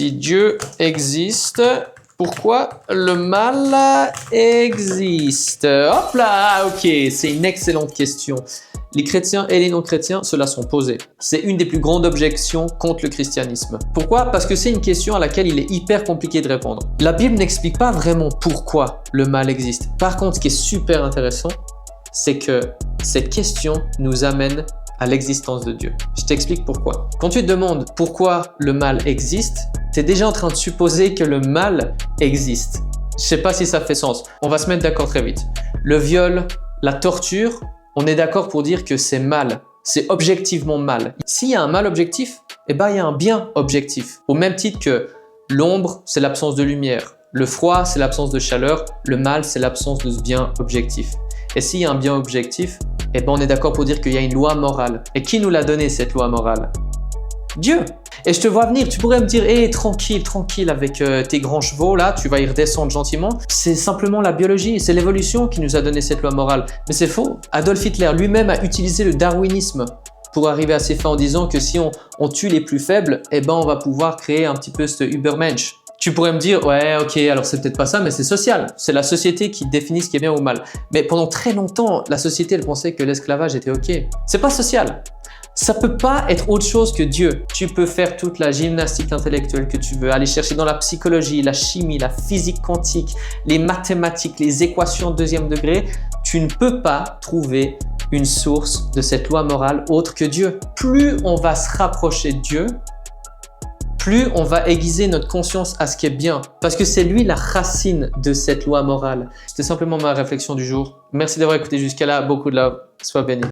Si Dieu existe, pourquoi le mal existe? Hop là, ok, c'est une excellente question. Les chrétiens et les non-chrétiens se la sont posés. C'est une des plus grandes objections contre le christianisme. Pourquoi? Parce que c'est une question à laquelle il est hyper compliqué de répondre. La Bible n'explique pas vraiment pourquoi le mal existe. Par contre, ce qui est super intéressant, c'est que cette question nous amène à l'existence de Dieu. Je t'explique pourquoi. Quand tu te demandes pourquoi le mal existe, tu es déjà en train de supposer que le mal existe. Je sais pas si ça fait sens. On va se mettre d'accord très vite. Le viol, la torture, on est d'accord pour dire que c'est mal. C'est objectivement mal. S'il y a un mal objectif, eh ben, il y a un bien objectif. Au même titre que l'ombre, c'est l'absence de lumière. Le froid, c'est l'absence de chaleur. Le mal, c'est l'absence de ce bien objectif. Et s'il y a un bien objectif, eh ben, on est d'accord pour dire qu'il y a une loi morale. Et qui nous l'a donné cette loi morale? Dieu. Et je te vois venir, tu pourrais me dire, hé, tranquille, tranquille avec tes grands chevaux là, tu vas y redescendre gentiment. C'est simplement la biologie, c'est l'évolution qui nous a donné cette loi morale. Mais c'est faux. Adolf Hitler lui-même a utilisé le darwinisme pour arriver à ses fins en disant que si on tue les plus faibles, eh ben on va pouvoir créer un petit peu ce Übermensch. Tu pourrais me dire, ouais, ok, alors c'est peut-être pas ça, mais c'est social. C'est la société qui définit ce qui est bien ou mal. Mais pendant très longtemps, la société, elle pensait que l'esclavage était ok. C'est pas social. Ça peut pas être autre chose que Dieu. Tu peux faire toute la gymnastique intellectuelle que tu veux, aller chercher dans la psychologie, la chimie, la physique quantique, les mathématiques, les équations de deuxième degré. Tu ne peux pas trouver une source de cette loi morale autre que Dieu. Plus on va se rapprocher de Dieu, plus on va aiguiser notre conscience à ce qui est bien. Parce que c'est lui la racine de cette loi morale. C'était simplement ma réflexion du jour. Merci d'avoir écouté jusqu'à là. Beaucoup de love. Sois béni.